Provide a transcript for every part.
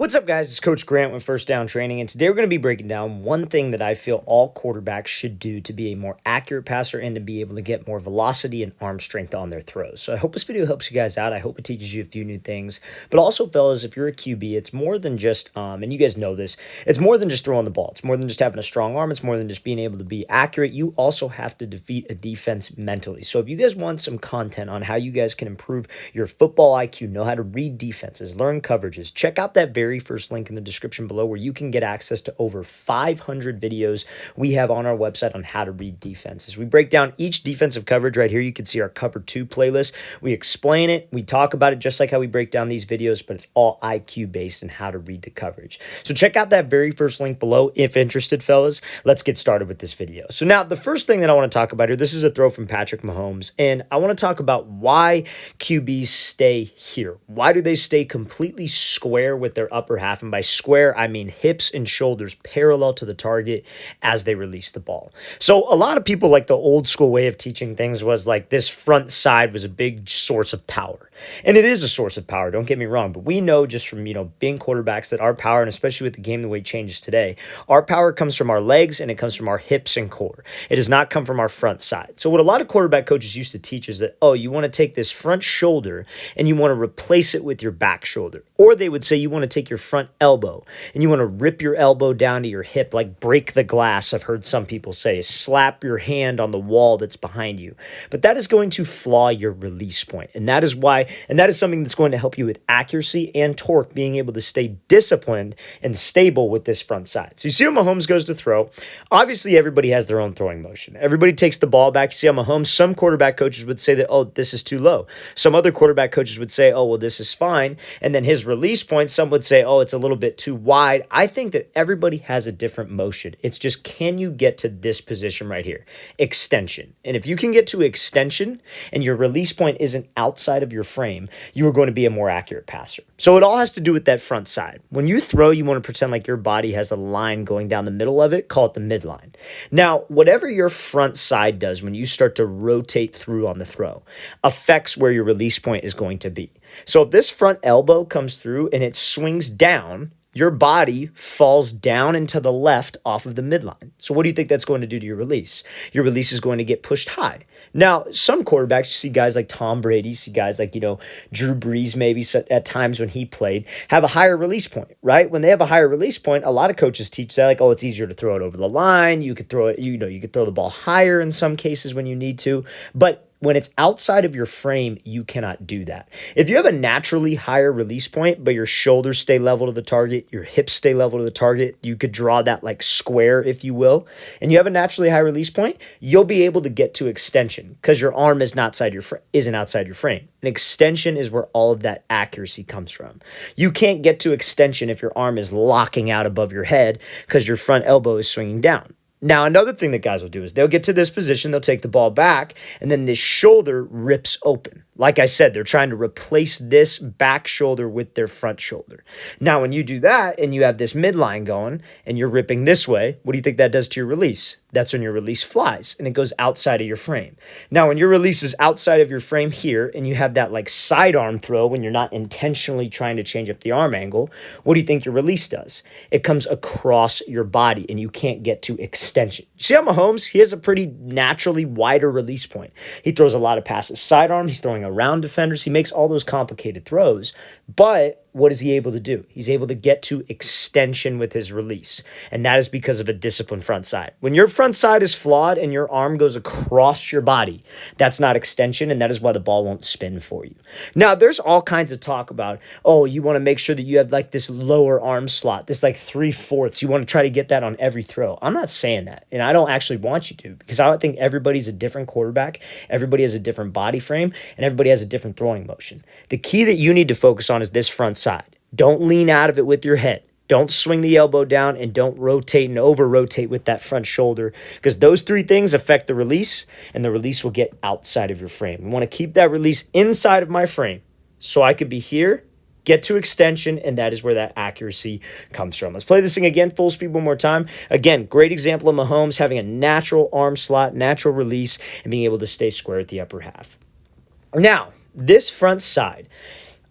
What's up, guys? It's Coach Grant with First Down Training, and today we're going to be breaking down one thing that I feel all quarterbacks should do to be a more accurate passer and to be able to get more velocity and arm strength on their throws. So I hope this video helps you guys out. I hope it teaches you a few new things. But also, fellas, if you're a QB, it's more than just, and you guys know this, it's more than just throwing the ball. It's more than just having a strong arm. It's more than just being able to be accurate. You also have to defeat a defense mentally. So if you guys want some content on how you guys can improve your football IQ, know how to read defenses, learn coverages, check out that very first link in the description below where you can get access to over 500 videos we have on our website on how to read defenses. We break down each defensive coverage right here. You can see our Cover 2 playlist. We explain it. We talk about it just like how we break down these videos, but it's all IQ based and how to read the coverage. So check out that very first link below if interested, fellas. Let's get started with this video. So now the first thing that I want to talk about here, this is a throw from Patrick Mahomes, and I want to talk about why QBs stay here. Why do they stay completely square with their upper half? And by square, I mean hips and shoulders parallel to the target as they release the ball. So a lot of people, like, the old school way of teaching things was like this front side was a big source of power. And it is a source of power, don't get me wrong. But we know just from, being quarterbacks that our power, and especially with the game the way it changes today, our power comes from our legs and it comes from our hips and core. It does not come from our front side. So what a lot of quarterback coaches used to teach is that, you want to take this front shoulder and you want to replace it with your back shoulder. Or they would say you want to take your front elbow and you want to rip your elbow down to your hip, like break the glass. I've heard some people say, slap your hand on the wall that's behind you. But that is going to flaw your release point. And that is something that's going to help you with accuracy and torque, being able to stay disciplined and stable with this front side. So you see how Mahomes goes to throw. Obviously, everybody has their own throwing motion. Everybody takes the ball back. You see how Mahomes, some quarterback coaches would say that, this is too low. Some other quarterback coaches would say, this is fine. And then his release point, some would say, it's a little bit too wide. I think that everybody has a different motion. It's just, can you get to this position right here? Extension. And if you can get to extension and your release point isn't outside of your frame, you are going to be a more accurate passer. So it all has to do with that front side. When you throw, you want to pretend like your body has a line going down the middle of it, call it the midline. Now, whatever your front side does when you start to rotate through on the throw affects where your release point is going to be. So if this front elbow comes through and it swings down, your body falls down and to the left off of the midline. So what do you think that's going to do to your release? Your release is going to get pushed high. Now, some quarterbacks, you see guys like Tom Brady, you see guys like, Drew Brees maybe at times when he played, have a higher release point, right? When they have a higher release point, a lot of coaches teach that, like, it's easier to throw it over the line. You could throw it, you could throw the ball higher in some cases when you need to. But when it's outside of your frame, you cannot do that. If you have a naturally higher release point, but your shoulders stay level to the target, your hips stay level to the target, you could draw that like square, if you will, and you have a naturally high release point, you'll be able to get to extension because your arm isn't outside your frame. An extension is where all of that accuracy comes from. You can't get to extension if your arm is locking out above your head because your front elbow is swinging down. Now, another thing that guys will do is they'll get to this position, they'll take the ball back, and then this shoulder rips open. Like I said, they're trying to replace this back shoulder with their front shoulder. Now, when you do that and you have this midline going and you're ripping this way, what do you think that does to your release? That's when your release flies and it goes outside of your frame. Now, when your release is outside of your frame here and you have that like sidearm throw when you're not intentionally trying to change up the arm angle, what do you think your release does? It comes across your body and you can't get to extension. You see how Mahomes, he has a pretty naturally wider release point. He throws a lot of passes sidearm. He's throwing around defenders. He makes all those complicated throws, but what is he able to do? He's able to get to extension with his release, and that is because of a disciplined front side. When your front side is flawed and your arm goes across your body, that's not extension, and that is why the ball won't spin for you. Now, there's all kinds of talk about, you want to make sure that you have like this lower arm slot, this like 3/4. You want to try to get that on every throw. I'm not saying that, and I don't actually want you to, because I think everybody's a different quarterback. Everybody has a different body frame, and everybody has a different throwing motion. The key that you need to focus on is this front side. Don't lean out of it with your head. Don't swing the elbow down, and don't rotate and over-rotate with that front shoulder, because those three things affect the release, and the release will get outside of your frame. We want to keep that release inside of my frame so I could be here, get to extension, and that is where that accuracy comes from. Let's play this thing again, full speed one more time. Again, great example of Mahomes having a natural arm slot, natural release, and being able to stay square at the upper half. Now, this front side,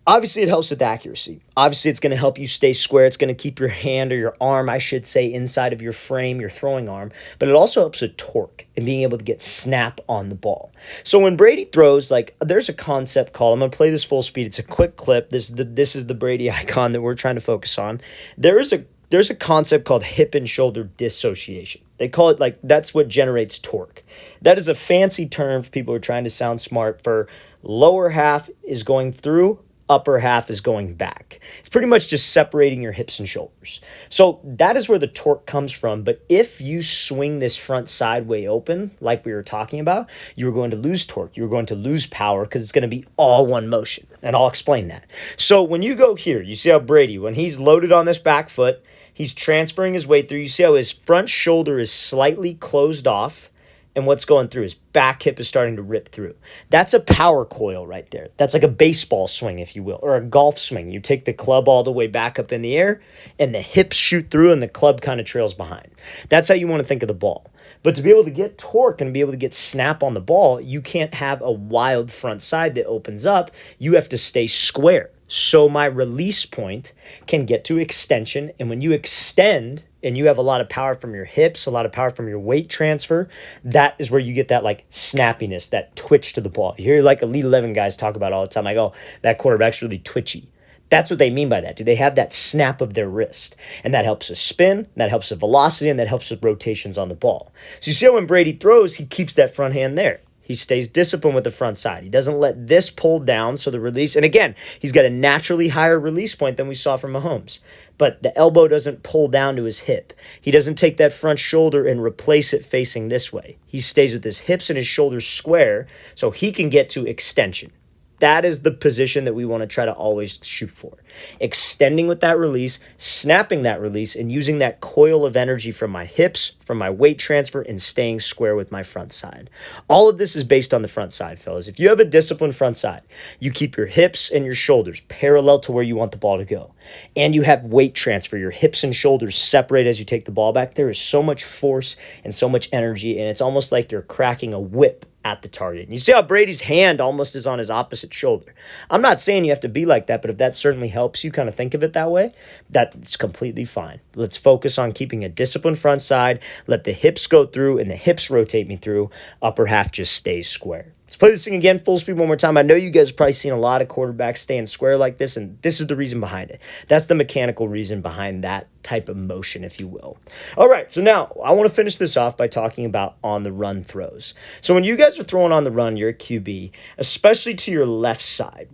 Obviously, it helps with accuracy. Obviously, it's going to help you stay square. It's going to keep your hand or your arm, I should say, inside of your frame, your throwing arm. But it also helps with torque and being able to get snap on the ball. So when Brady throws, like there's a concept called, I'm going to play this full speed. It's a quick clip. This is the Brady icon that we're trying to focus on. There's a concept called hip and shoulder dissociation. They call it like that's what generates torque. That is a fancy term for people who are trying to sound smart for lower half is going through, upper half is going back. It's pretty much just separating your hips and shoulders. So that is where the torque comes from. But if you swing this front side way open, like we were talking about, you're going to lose torque. You're going to lose power because it's going to be all one motion. And I'll explain that. So when you go here, you see how Brady, when he's loaded on this back foot, he's transferring his weight through. You see how his front shoulder is slightly closed off. And what's going through, his back hip is starting to rip through. That's a power coil right there. That's like a baseball swing, if you will, or a golf swing. You take the club all the way back up in the air, and the hips shoot through, and the club kind of trails behind. That's how you want to think of the ball. But to be able to get torque and be able to get snap on the ball, you can't have a wild front side that opens up. You have to stay square. So my release point can get to extension. And when you extend and you have a lot of power from your hips, a lot of power from your weight transfer, that is where you get that like snappiness, that twitch to the ball. You hear like Elite 11 guys talk about all the time, like, oh, that quarterback's really twitchy. That's what they mean by that. Do they have that snap of their wrist? And that helps with spin, that helps with velocity, and that helps with rotations on the ball. So you see how when Brady throws, he keeps that front hand there. He stays disciplined with the front side. He doesn't let this pull down, so the release, and again, he's got a naturally higher release point than we saw from Mahomes. But the elbow doesn't pull down to his hip. He doesn't take that front shoulder and replace it facing this way. He stays with his hips and his shoulders square so he can get to extension. That is the position that we want to try to always shoot for. Extending with that release, snapping that release, and using that coil of energy from my hips, from my weight transfer, and staying square with my front side. All of this is based on the front side, fellas. If you have a disciplined front side, you keep your hips and your shoulders parallel to where you want the ball to go. And you have weight transfer, your hips and shoulders separate as you take the ball back. There is so much force and so much energy, and it's almost like you're cracking a whip at the target. And you see how Brady's hand almost is on his opposite shoulder. I'm not saying you have to be like that, but if that certainly helps you kind of think of it that way, that's completely fine. Let's focus on keeping a disciplined front side, let the hips go through and the hips rotate me through, upper half just stays square. Let's play this thing again, full speed one more time. I know you guys have probably seen a lot of quarterbacks staying square like this, and this is the reason behind it. That's the mechanical reason behind that type of motion, if you will. All right, so now I want to finish this off by talking about on-the-run throws. So when you guys are throwing on the run, you're a QB, especially to your left side.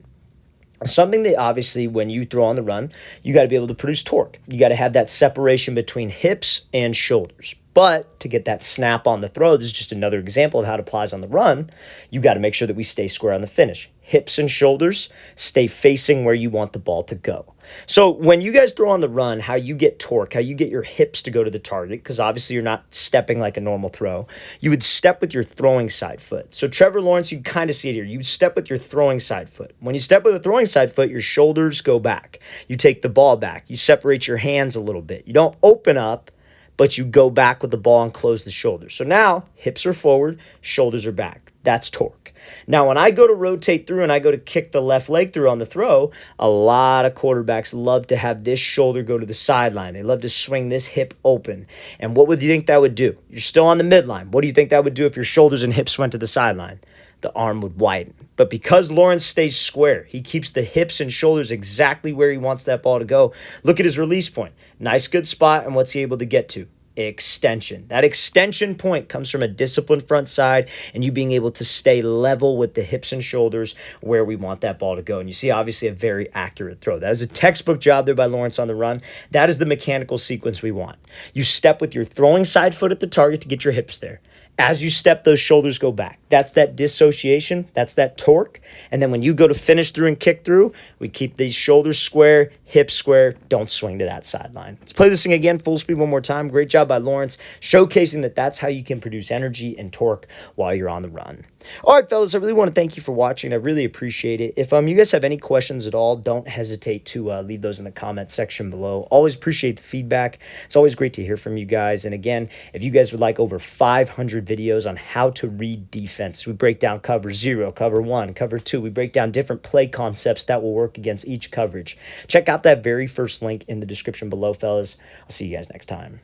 Something that obviously when you throw on the run, you got to be able to produce torque. You got to have that separation between hips and shoulders. But to get that snap on the throw, this is just another example of how it applies on the run. You got to make sure that we stay square on the finish. Hips and shoulders stay facing where you want the ball to go. So when you guys throw on the run, how you get torque, how you get your hips to go to the target, because obviously you're not stepping like a normal throw, you would step with your throwing side foot. So Trevor Lawrence, you kind of see it here. You step with your throwing side foot. When you step with a throwing side foot, your shoulders go back. You take the ball back. You separate your hands a little bit. You don't open up, but you go back with the ball and close the shoulders. So now hips are forward, shoulders are back. That's torque. Now, when I go to rotate through and I go to kick the left leg through on the throw, a lot of quarterbacks love to have this shoulder go to the sideline. They love to swing this hip open. And what would you think that would do? You're still on the midline. What do you think that would do if your shoulders and hips went to the sideline? The arm would widen. But because Lawrence stays square, he keeps the hips and shoulders exactly where he wants that ball to go. Look at his release point. Nice, good spot, and what's he able to get to? Extension. That extension point comes from a disciplined front side and you being able to stay level with the hips and shoulders where we want that ball to go. And you see obviously a very accurate throw. That is a textbook job there by Lawrence on the run. That is the mechanical sequence we want. You step with your throwing side foot at the target to get your hips there. As you step, those shoulders go back. That's that dissociation. That's that torque. And then when you go to finish through and kick through, we keep these shoulders square, hips square, don't swing to that sideline. Let's play this thing again, full speed one more time. Great job by Lawrence, showcasing that that's how you can produce energy and torque while you're on the run. All right, fellas, I really want to thank you for watching. I really appreciate it. If you guys have any questions at all, don't hesitate to leave those in the comment section below. Always appreciate the feedback. It's always great to hear from you guys. And again, if you guys would like over 500 videos on how to read defense, we break down cover 0, cover 1, cover 2. We break down different play concepts that will work against each coverage. Check out that very first link in the description below, fellas. I'll see you guys next time.